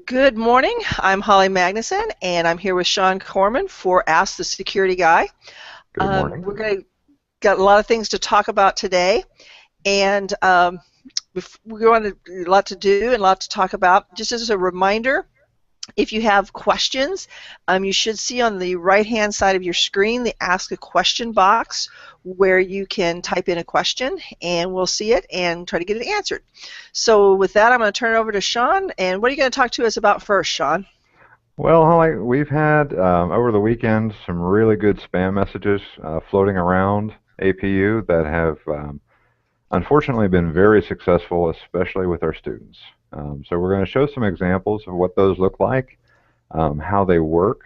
Good morning. I'm Holly Magnuson, and I'm here with Sean Corman for Ask the Security Guy. Good morning. We're going to got a lot of things to talk about today, and we're going to a lot to do and a lot to talk about. Just as a reminder, if you have questions, you should see on the right-hand side of your screen the Ask a Question box where you can type in a question and we'll see it and try to get it answered. So with that, I'm going to turn it over to Sean. And what are you going to talk to us about first, Sean? Well, Holly, we've had over the weekend some really good spam messages floating around APU that have unfortunately been very successful, especially with our students. So we're going to show some examples of what those look like, how they work,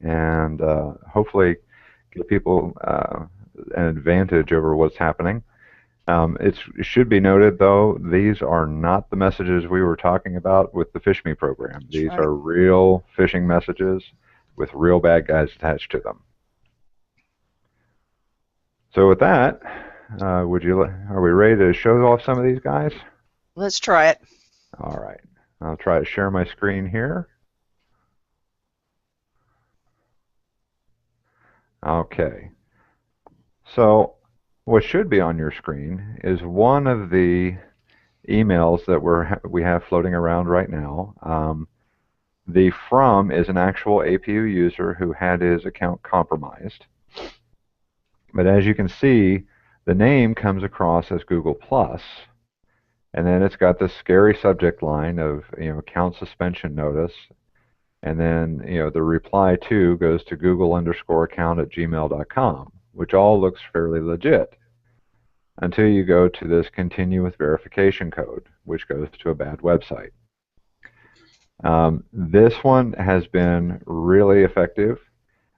and hopefully give people an advantage over what's happening. It should be noted, though, these are not the messages we were talking about with the Fish Me program. That's These right. are real phishing messages with real bad guys attached to them. So with that, are we ready to show off some of these guys? Let's try it. All right. I'll try to share my screen here. Okay. So what should be on your screen is one of the emails that we have floating around right now. The from is an actual APU user who had his account compromised. But as you can see, the name comes across as Google Plus, and then it's got this scary subject line of account suspension notice, and then the reply to goes to google_account@gmail.com, which all looks fairly legit until you go to this continue with verification code, which goes to a bad website. This one has been really effective,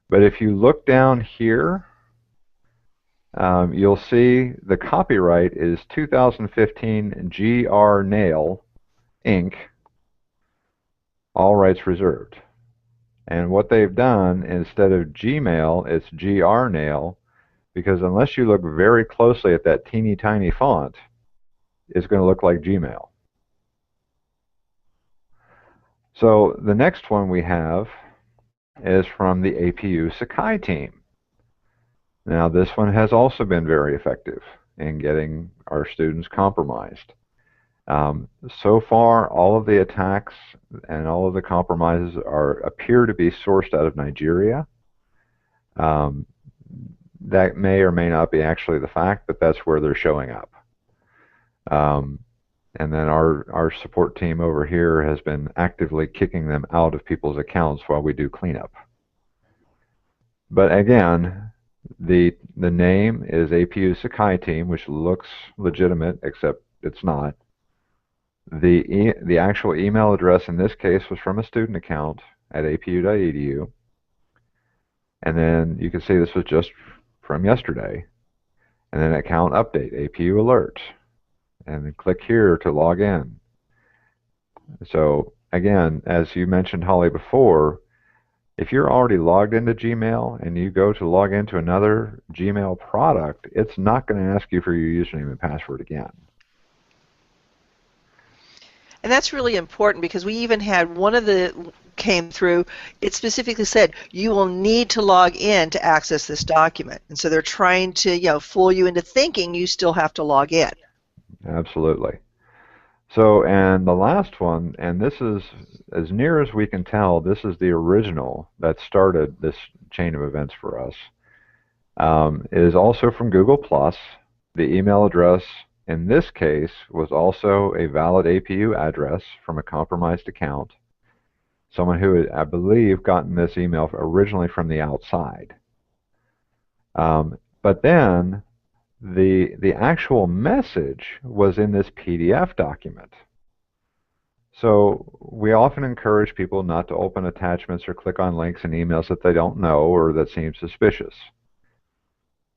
but if you look down here, you'll see the copyright is 2015 GR Nail Inc. All rights reserved. And what they've done, instead of Gmail, it's GR Nail, because unless you look very closely at that teeny tiny font, it's going to look like Gmail. So the next one we have is from the APU Sakai team. Now this one has also been very effective in getting our students compromised. So far, all of the attacks and all of the compromises appear to be sourced out of Nigeria. That may or may not be actually the fact, but that's where they're showing up. And then our support team over here has been actively kicking them out of people's accounts while we do cleanup. But again, the name is APU Sakai team, which looks legitimate, except it's not. The actual email address in this case was from a student account at apu.edu. And then you can see this was just from yesterday. And then account update, APU alert. And then click here to log in. So again, as you mentioned, Holly, before, if you're already logged into Gmail and you go to log into another Gmail product, it's not going to ask you for your username and password again. And that's really important because we even had one of the came through, it specifically said you will need to log in to access this document. And so they're trying to, fool you into thinking you still have to log in. Absolutely. So, and the last one, and this is, as near as we can tell, this is the original that started this chain of events for us, is also from Google+. The email address in this case was also a valid APU address from a compromised account. Someone who had, I believe, gotten this email originally from the outside. But then the actual message was in this PDF document. So we often encourage people not to open attachments or click on links in emails that they don't know or that seem suspicious.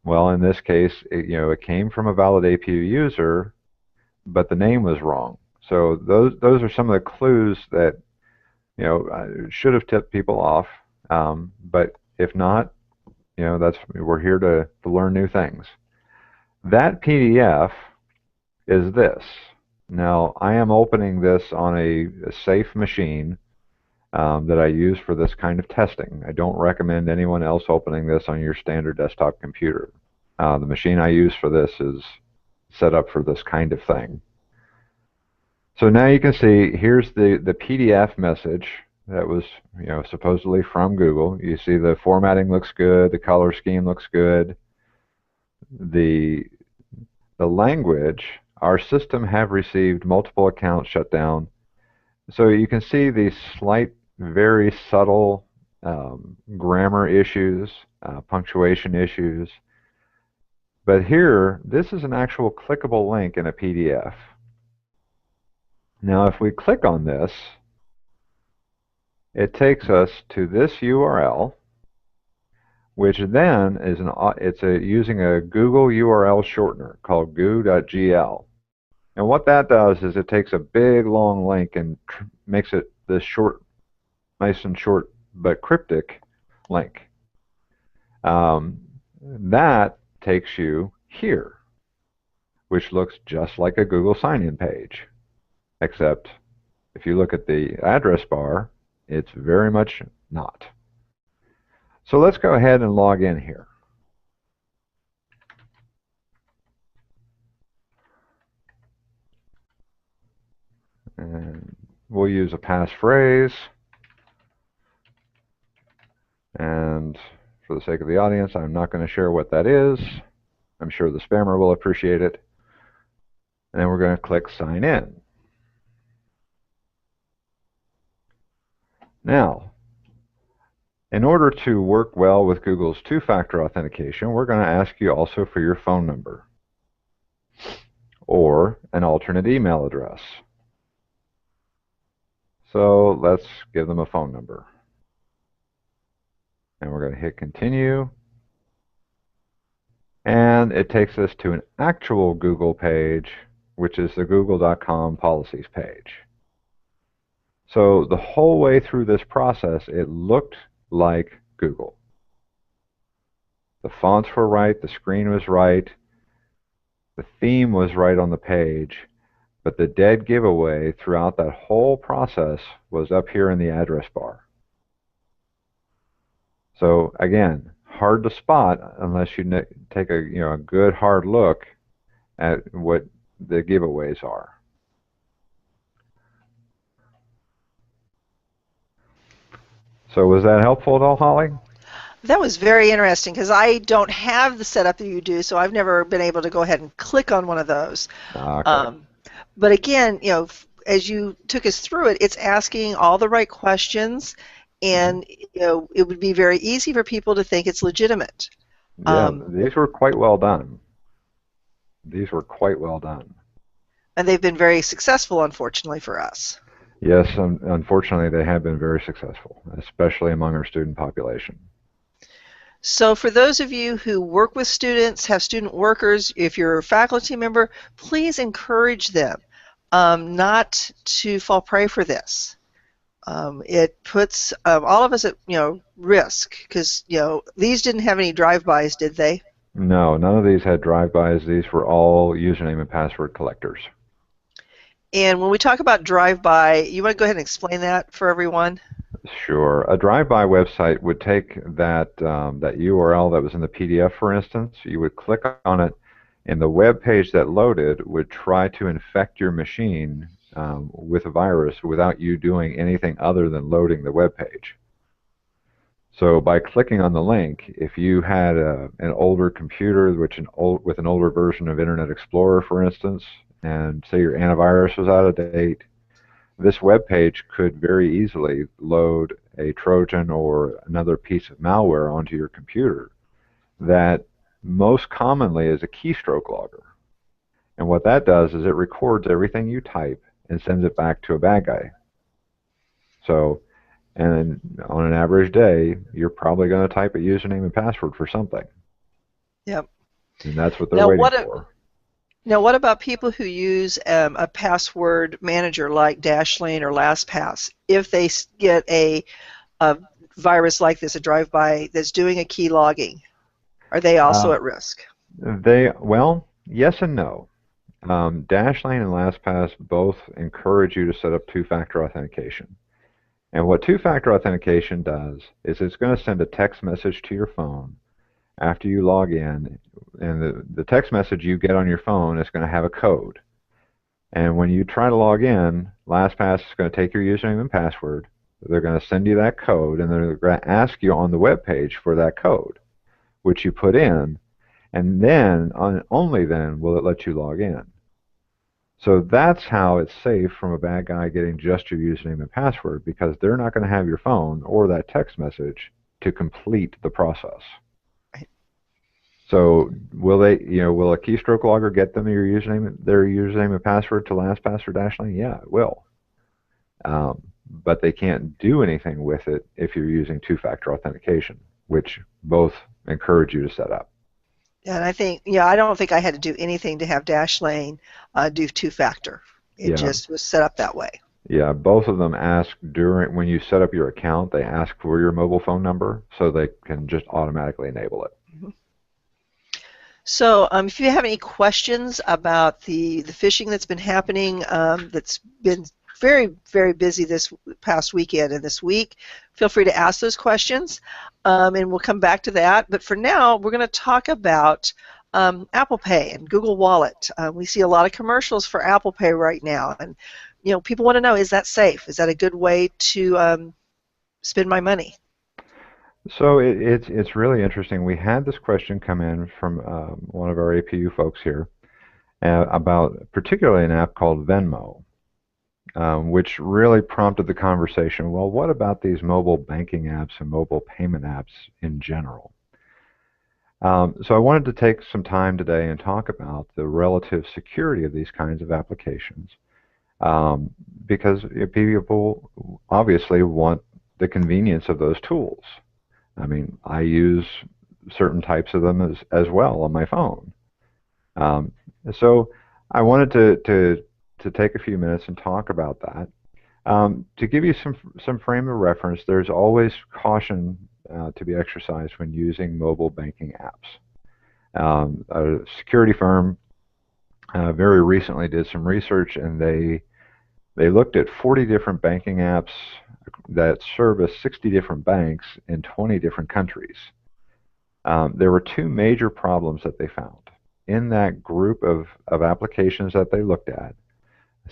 Well, in this case, it came from a valid APU user, but the name was wrong. So those are some of the clues that should have tipped people off. But if not, we're here to learn new things. That PDF is this. Now, I am opening this on a safe machine that I use for this kind of testing. I don't recommend anyone else opening this on your standard desktop computer. The machine I use for this is set up for this kind of thing. So now you can see here's the PDF message that was supposedly from Google. You see the formatting looks good, the color scheme looks good. The language, our system have received multiple accounts shut down. So you can see these slight, very subtle grammar issues, punctuation issues. But here, this is an actual clickable link in a PDF. Now, if we click on this, it takes us to this URL, which then is using a Google URL shortener called goo.gl. And what that does is it takes a big long link and makes it this short, nice and short but cryptic link. That takes you here, which looks just like a Google sign-in page, except if you look at the address bar, it's very much not. So let's go ahead and log in here. And we'll use a passphrase. And for the sake of the audience, I'm not going to share what that is. I'm sure the spammer will appreciate it. And then we're going to click Sign In. Now, in order to work well with Google's two-factor authentication, we're going to ask you also for your phone number or an alternate email address. So let's give them a phone number. And we're going to hit Continue. And it takes us to an actual Google page, which is the google.com policies page. So the whole way through this process, it looked like Google. The fonts were right, the screen was right, the theme was right on the page, but the dead giveaway throughout that whole process was up here in the address bar. So again, hard to spot unless you take a good hard look at what the giveaways are. So was that helpful at all, Holly? That was very interesting because I don't have the setup that you do, so I've never been able to go ahead and click on one of those. Okay. But again, as you took us through it, it's asking all the right questions, and it would be very easy for people to think it's legitimate. Yeah, these were quite well done. These were quite well done. And they've been very successful, unfortunately, for us. Yes, unfortunately, they have been very successful, especially among our student population. So for those of you who work with students, have student workers, if you're a faculty member, please encourage them not to fall prey for this. It puts all of us at risk because these didn't have any drive-bys, did they? No, none of these had drive-bys. These were all username and password collectors. And when we talk about drive-by, you want to go ahead and explain that for everyone? Sure. A drive-by website would take that URL that was in the PDF, for instance. You would click on it, and the web page that loaded would try to infect your machine with a virus without you doing anything other than loading the web page. So by clicking on the link, if you had an older computer, with an older version of Internet Explorer, for instance, and say your antivirus was out of date, this web page could very easily load a Trojan or another piece of malware onto your computer that most commonly is a keystroke logger. And what that does is it records everything you type and sends it back to a bad guy. So, and on an average day, you're probably going to type a username and password for something. Yep. And that's what they're waiting for. Now, what about people who use a password manager like Dashlane or LastPass? If they get a virus like this, a drive-by that's doing a key logging, are they also at risk? Well, yes and no. Dashlane and LastPass both encourage you to set up two-factor authentication. And what two-factor authentication does is it's going to send a text message to your phone after you log in, and the text message you get on your phone is going to have a code. And when you try to log in, LastPass is going to take your username and password. They're going to send you that code, and they're going to ask you on the web page for that code, which you put in, and then, only then, will it let you log in. So that's how it's safe from a bad guy getting just your username and password, because they're not going to have your phone or that text message to complete the process. So will a keystroke logger get them their username and password to LastPass or Dashlane? Yeah, it will. But they can't do anything with it if you're using two-factor authentication, which both encourage you to set up. And I think, I don't think I had to do anything to have Dashlane do two-factor. It just was set up that way. Yeah, both of them ask when you set up your account, they ask for your mobile phone number so they can just automatically enable it. Mm-hmm. So if you have any questions about the phishing that's been happening, that's been very, very busy this past weekend and this week, feel free to ask those questions, and we'll come back to that. But for now, we're going to talk about Apple Pay and Google Wallet. We see a lot of commercials for Apple Pay right now, and people want to know, is that safe? Is that a good way to spend my money? So it's really interesting. We had this question come in from one of our APU folks here about particularly an app called Venmo, which really prompted the conversation, well, what about these mobile banking apps and mobile payment apps in general? So I wanted to take some time today and talk about the relative security of these kinds of applications, because people obviously want the convenience of those tools. I mean, I use certain types of them as well on my phone. So I wanted to take a few minutes and talk about that. To give you some frame of reference, there's always caution to be exercised when using mobile banking apps. A security firm very recently did some research, and they looked at 40 different banking apps that service 60 different banks in 20 different countries. There were two major problems that they found. In that group of applications that they looked at,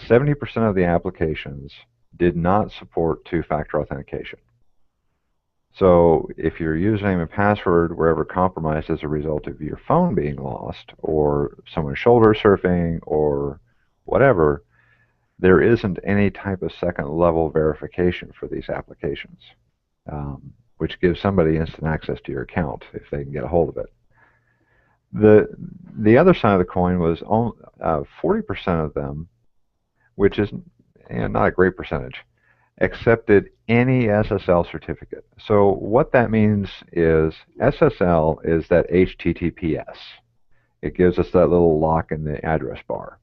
70% of the applications did not support two-factor authentication. So if your username and password were ever compromised as a result of your phone being lost, or someone shoulder surfing, or whatever, there isn't any type of second-level verification for these applications, which gives somebody instant access to your account if they can get a hold of it. The other side of the coin was 40% of them, which is not a great percentage, accepted any SSL certificate. So what that means is SSL is that HTTPS. It gives us that little lock in the address bar.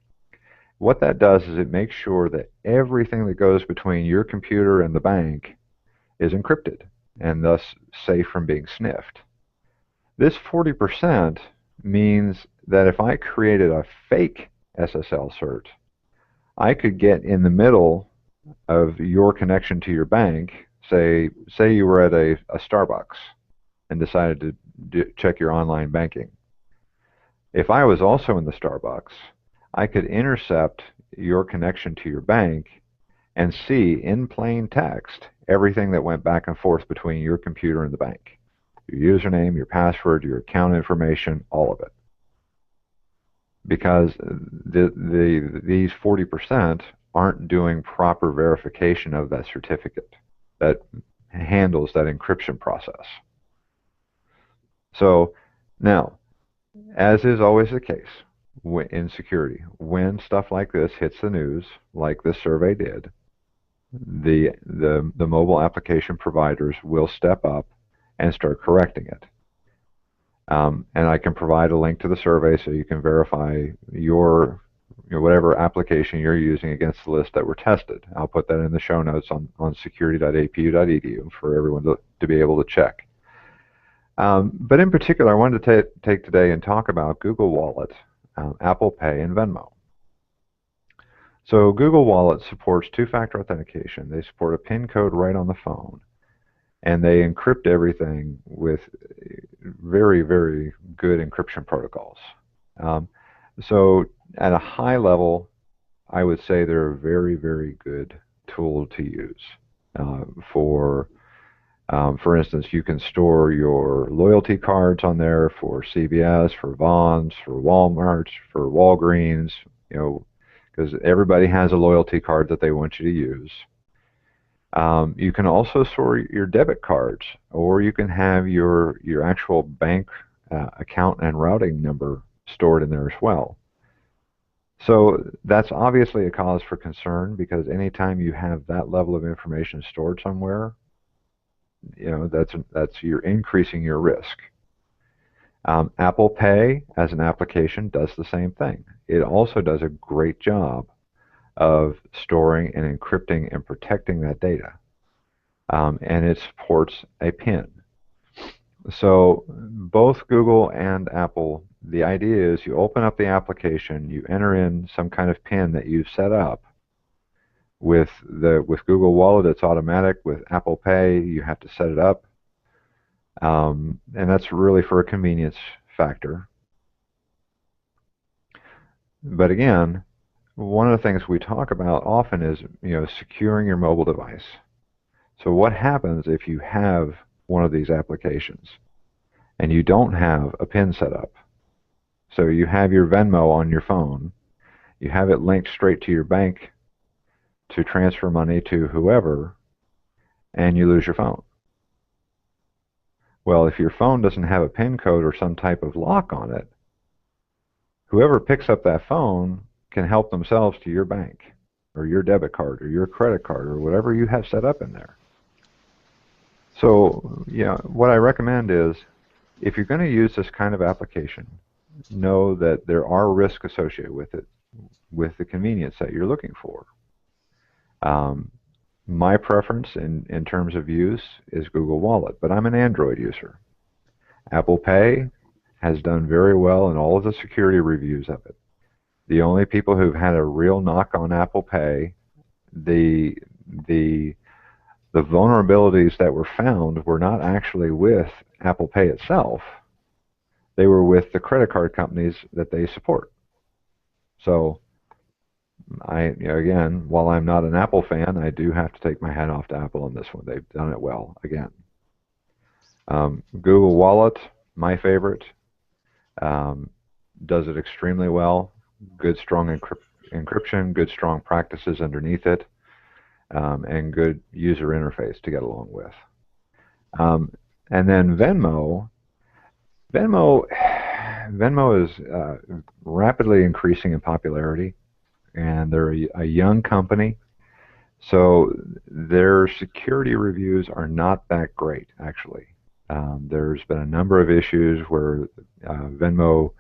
What that does is it makes sure that everything that goes between your computer and the bank is encrypted and thus safe from being sniffed. This 40% means that if I created a fake SSL cert, I could get in the middle of your connection to your bank. Say you were at a Starbucks and decided to check your online banking. If I was also in the Starbucks, I could intercept your connection to your bank and see in plain text everything that went back and forth between your computer and the bank. Your username, your password, your account information, all of it. Because these 40% aren't doing proper verification of that certificate that handles that encryption process. So now, as is always the case in security, when stuff like this hits the news, like this survey did, the mobile application providers will step up and start correcting it. And I can provide a link to the survey so you can verify your whatever application you're using against the list that were tested. I'll put that in the show notes on security.apu.edu for everyone to be able to check. But in particular, I wanted to take today and talk about Google Wallet, Apple Pay, and Venmo. So Google Wallet supports two-factor authentication. They support a PIN code right on the phone, and they encrypt everything with very, very good encryption protocols. Um, so at a high level, I would say they're a very, very good tool to use. Uh, for for instance, you can store your loyalty cards on there for CVS, for Vons, for Walmart, for Walgreens, you know, because everybody has a loyalty card that they want you to use. You can also store your debit cards, or you can have your actual bank account and routing number stored in there as well. So that's obviously a cause for concern, because anytime you have that level of information stored somewhere, you know, that's you're increasing your risk. Apple Pay as an application does the same thing. It also does a great job of storing and encrypting and protecting that data. And it supports a PIN. So both Google and Apple, the idea is you open up the application, you enter in some kind of PIN that you've set up. With Google Wallet, it's automatic. With Apple Pay, you have to set it up, and that's really for a convenience factor. But again, one of the things we talk about often is, you know, securing your mobile device. So what happens if you have one of these applications and you don't have a PIN set up? So you have your Venmo on your phone, you have it linked straight to your bank to transfer money to whoever, and you lose your phone. Well, if your phone doesn't have a PIN code or some type of lock on it, whoever picks up that phone can help themselves to your bank or your debit card or your credit card or whatever you have set up in there. So, yeah, what I recommend is, if you're going to use this kind of application, know that there are risks associated with it, with the convenience that you're looking for. My preference in terms of use is Google Wallet, but I'm an Android user. Apple Pay has done very well in all of the security reviews of it. The only people who've had a real knock on Apple Pay, the vulnerabilities that were found were not actually with Apple Pay itself. They were with the credit card companies that they support. So again, while I'm not an Apple fan, I do have to take my hat off to Apple on this one. They've done it well again. Google Wallet, my favorite, does it extremely well. Good, strong encryption, good, strong practices underneath it, and good user interface to get along with. And then Venmo is rapidly increasing in popularity, and they're a young company, so their security reviews are not that great, actually. There's been a number of issues where Venmo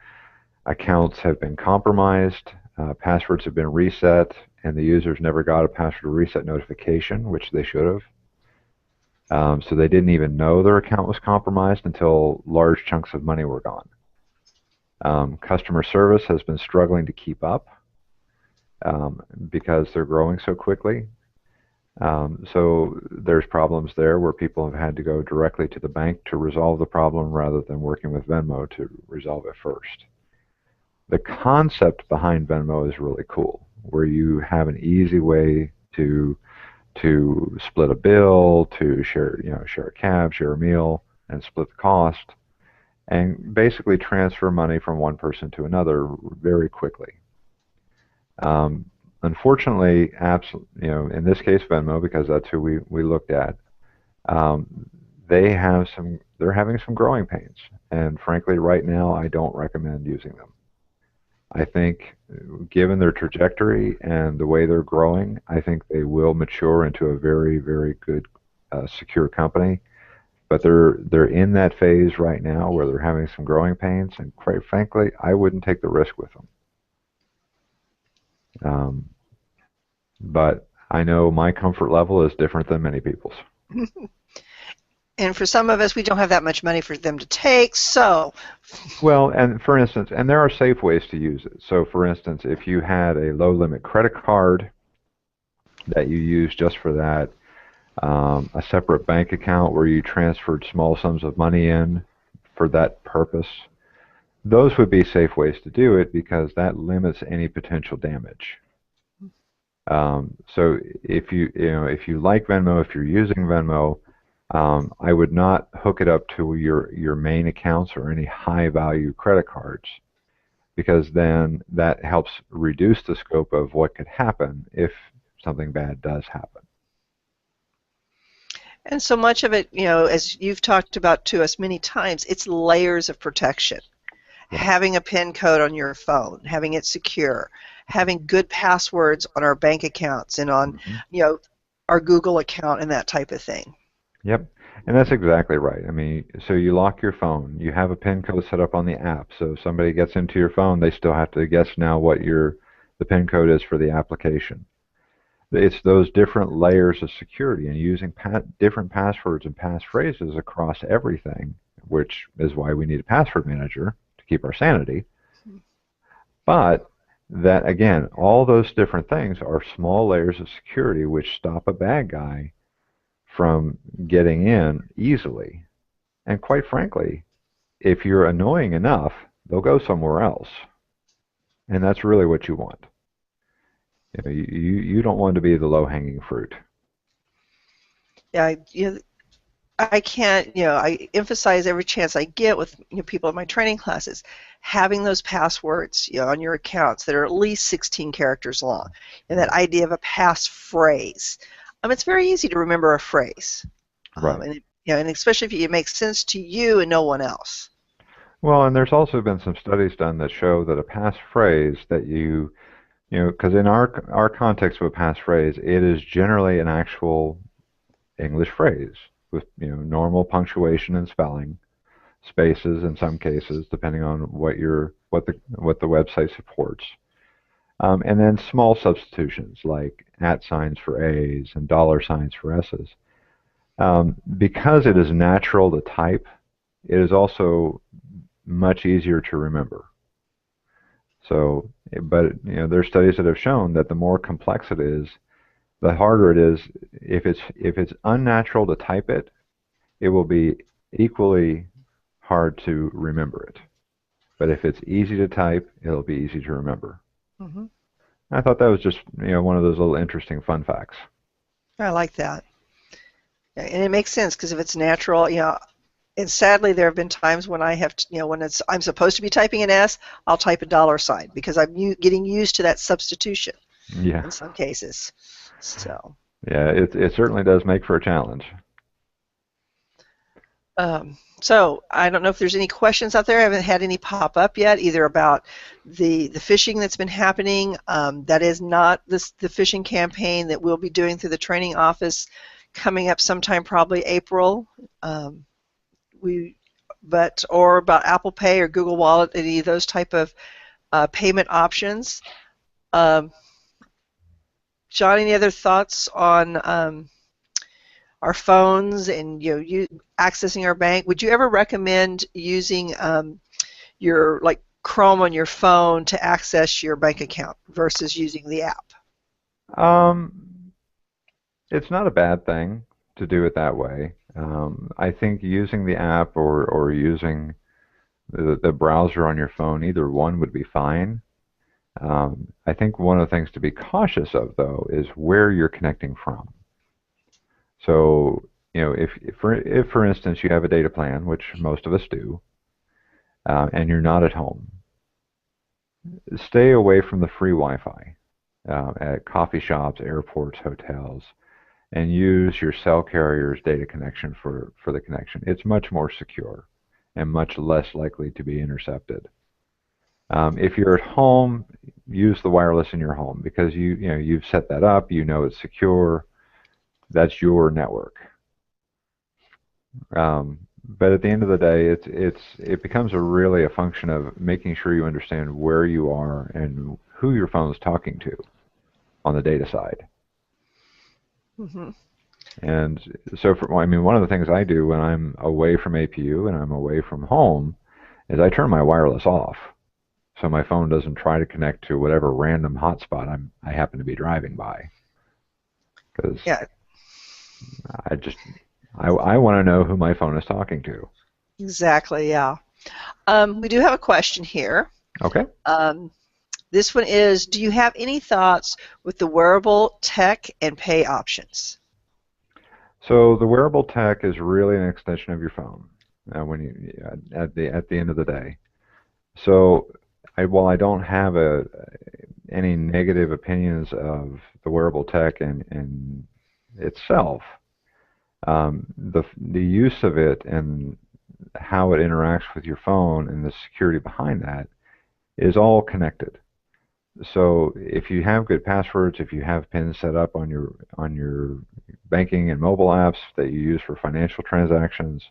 accounts have been compromised, passwords have been reset, and the users never got a password reset notification, which they should have. So they didn't even know their account was compromised until large chunks of money were gone. Customer service has been struggling to keep up because they're growing so quickly. So there's problems there where people have had to go directly to the bank to resolve the problem rather than working with Venmo to resolve it first. The concept behind Venmo is really cool, where you have an easy way to split a bill, to share a cab, share a meal, and split the cost, and basically transfer money from one person to another very quickly. Unfortunately, apps, in this case Venmo, because that's who we looked at, they're having some growing pains, and frankly, right now, I don't recommend using them. I think, given their trajectory and the way they're growing, I think they will mature into a very, very good, secure company. But they're in that phase right now where they're having some growing pains, and quite frankly, I wouldn't take the risk with them. But I know my comfort level is different than many people's. And for some of us, we don't have that much money for them to take, so. Well, and for instance, and there are safe ways to use it. So for instance, if you had a low limit credit card that you use just for that, a separate bank account where you transferred small sums of money in for that purpose, those would be safe ways to do it because that limits any potential damage. So if you like Venmo, if you're using Venmo, I would not hook it up to your main accounts or any high value credit cards because then that helps reduce the scope of what could happen if something bad does happen. And so much of it, as you've talked about to us many times, it's layers of protection. Yeah. Having a PIN code on your phone, having it secure, having good passwords on our bank accounts and on, our Google account and that type of thing. Yep, and that's exactly right. I mean, so you lock your phone, you have a PIN code set up on the app, so if somebody gets into your phone, they still have to guess now what the PIN code is for the application. It's those different layers of security and using different passwords and passphrases across everything, which is why we need a password manager to keep our sanity. But that, again, all those different things are small layers of security which stop a bad guy from getting in easily. And quite frankly, if you're annoying enough, they'll go somewhere else. And that's really what you want. You don't want to be the low-hanging fruit. Yeah, I can't, I emphasize every chance I get with people in my training classes, having those passwords on your accounts that are at least 16 characters long, and that idea of a passphrase. It's very easy to remember a phrase, right? And especially if it makes sense to you and no one else. Well, and there's also been some studies done that show that a passphrase that because in our context of a passphrase, it is generally an actual English phrase with normal punctuation and spelling, spaces in some cases, depending on what the website supports. And then small substitutions like @ signs for A's and $ for S's. Because it is natural to type, it is also much easier to remember. So, but there's studies that have shown that the more complex it is, the harder it is. If it's unnatural to type it, it will be equally hard to remember it. But if it's easy to type, it'll be easy to remember. Mm-hmm. I thought that was just one of those little interesting fun facts. I like that, and it makes sense because if it's natural, and sadly there have been times when I have when I'm supposed to be typing an S, I'll type a $ because I'm getting used to that substitution. Yeah. In some cases, so. Yeah, it certainly does make for a challenge. So I don't know if there's any questions out there. I haven't had any pop up yet, either about the phishing that's been happening. That is not the phishing campaign that we'll be doing through the training office coming up sometime, probably April. Or about Apple Pay or Google Wallet, any of those type of payment options. John, any other thoughts on our phones and you accessing our bank? Would you ever recommend using your Chrome on your phone to access your bank account versus using the app? It's not a bad thing to do it that way. I think using the app or using the browser on your phone, either one would be fine. I think one of the things to be cautious of, though, is where you're connecting from. So, if for instance you have a data plan, which most of us do, and you're not at home, stay away from the free Wi-Fi at coffee shops, airports, hotels, and use your cell carrier's data connection for the connection. It's much more secure and much less likely to be intercepted. If you're at home, use the wireless in your home because you've set that up. It's secure. That's your network. But at the end of the day, it becomes really a function of making sure you understand where you are and who your phone is talking to on the data side. Mm-hmm. And so, I mean, one of the things I do when I'm away from APU and I'm away from home is I turn my wireless off, so my phone doesn't try to connect to whatever random hotspot I happen to be driving by. Because Yeah, I just I want to know who my phone is talking to. exactly. Yeah. We do have a question here. Okay. Um, this one is, do you have any thoughts with the wearable tech and pay options? So the wearable tech is really an extension of your phone when you at the end of the day. So while I don't have any negative opinions of the wearable tech in itself, the use of it and how it interacts with your phone and the security behind that is all connected. So if you have good passwords, if you have pins set up on your banking and mobile apps that you use for financial transactions,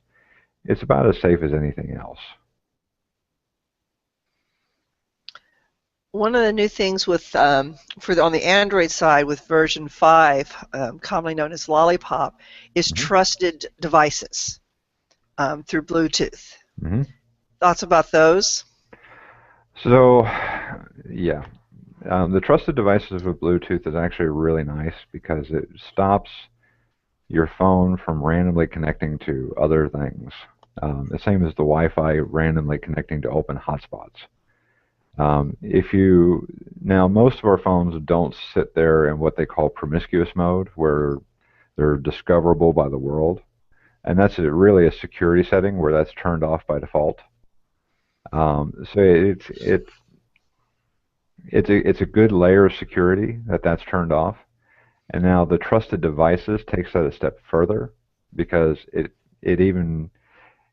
it's about as safe as anything else. One of the new things with on the Android side with version 5, commonly known as Lollipop, is Hmm. trusted devices through Bluetooth. Hmm. Thoughts about those? So, yeah, the trusted devices with Bluetooth is actually really nice because it stops your phone from randomly connecting to other things. The same as the Wi-Fi randomly connecting to open hotspots. If you Now, most of our phones don't sit there in what they call promiscuous mode, where they're discoverable by the world, and that's really a security setting where that's turned off by default. So it's a good layer of security that's turned off. And now the trusted devices takes that a step further because it even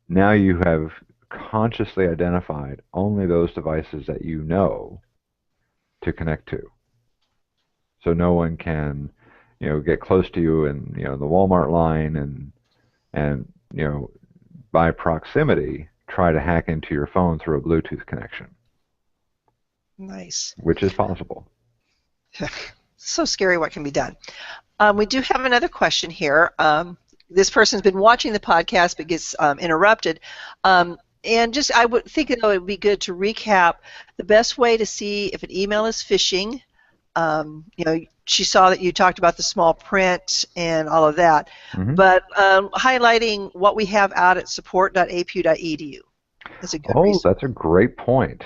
now you have consciously identified only those devices that you know to connect to. So no one can, get close to you in, the Walmart line and by proximity try to hack into your phone through a Bluetooth connection, Nice. which is possible. So scary what can be done. We do have another question here. This person's been watching the podcast but gets interrupted. And just I would think it would be good to recap the best way to see if an email is phishing. She saw that you talked about the small print and all of that, Hmm. but highlighting what we have out at support.apu.edu is a good Oh, resource. that's a great point.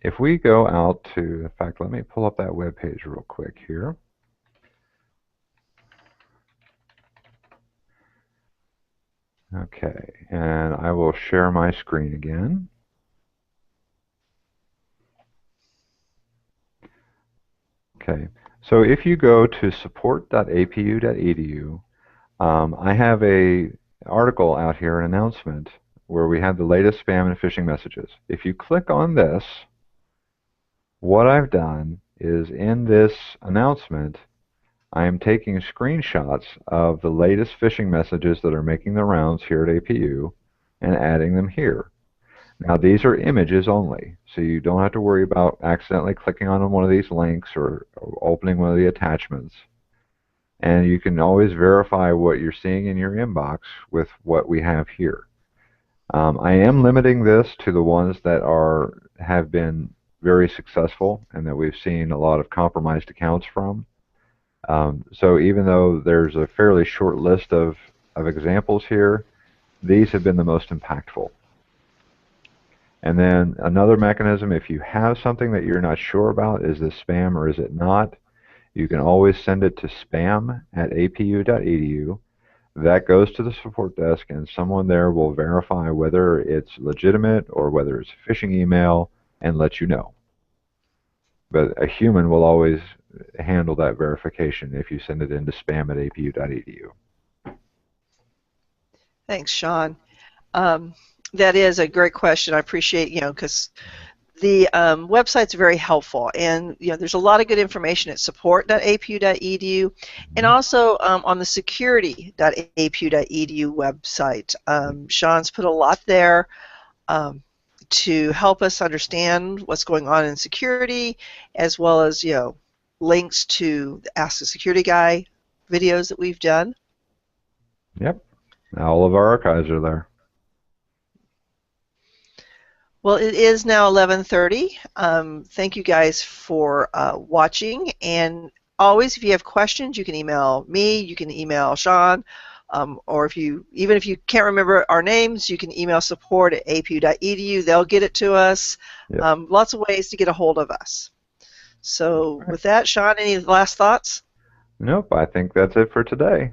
If we go out to, in fact, let me pull up that web page real quick here. Okay, and I will share my screen again. Okay, so if you go to support.apu.edu, I have a article out here, an announcement, where we have the latest spam and phishing messages. If you click on this, what I've done is in this announcement, I am taking screenshots of the latest phishing messages that are making the rounds here at APU and adding them here. Now, these are images only, so you don't have to worry about accidentally clicking on one of these links or opening one of the attachments. And you can always verify what you're seeing in your inbox with what we have here. I am limiting this to the ones that have been very successful and that we've seen a lot of compromised accounts from. So even though there's a fairly short list of examples here, these have been the most impactful. And then another mechanism, if you have something that you're not sure about, is this spam or is it not, you can always send it to spam@apu.edu. That goes to the support desk, and someone there will verify whether it's legitimate or whether it's a phishing email and let you know. But a human will always handle that verification if you send it into spam@apu.edu. Thanks, Sean. Um, that is a great question. I appreciate, because the website's very helpful, and there's a lot of good information at support.apu.edu, and Mhm. also on the security.apu.edu website. Sean's put a lot there um, to help us understand what's going on in security, as well as links to the Ask the Security Guy videos that we've done. Yep. All of our archives are there. Well, it is now 11:30. Thank you guys for watching. And always, if you have questions, you can email me, you can email Sean, or even if you can't remember our names, you can email support@apu.edu. They'll get it to us. Yep. Lots of ways to get a hold of us. So with that, Sean, any last thoughts? Nope, I think that's it for today.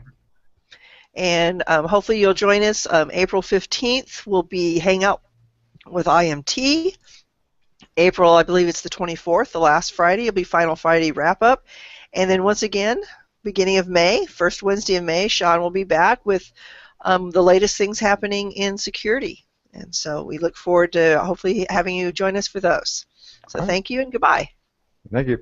And hopefully you'll join us. April 15th, we'll be hanging out with IMT. April, I believe it's the 24th, the last Friday, it'll be Final Friday wrap-up. And then once again, beginning of May, first Wednesday of May, Sean will be back with the latest things happening in security. And so we look forward to hopefully having you join us for those. So thank you and goodbye. Thank you.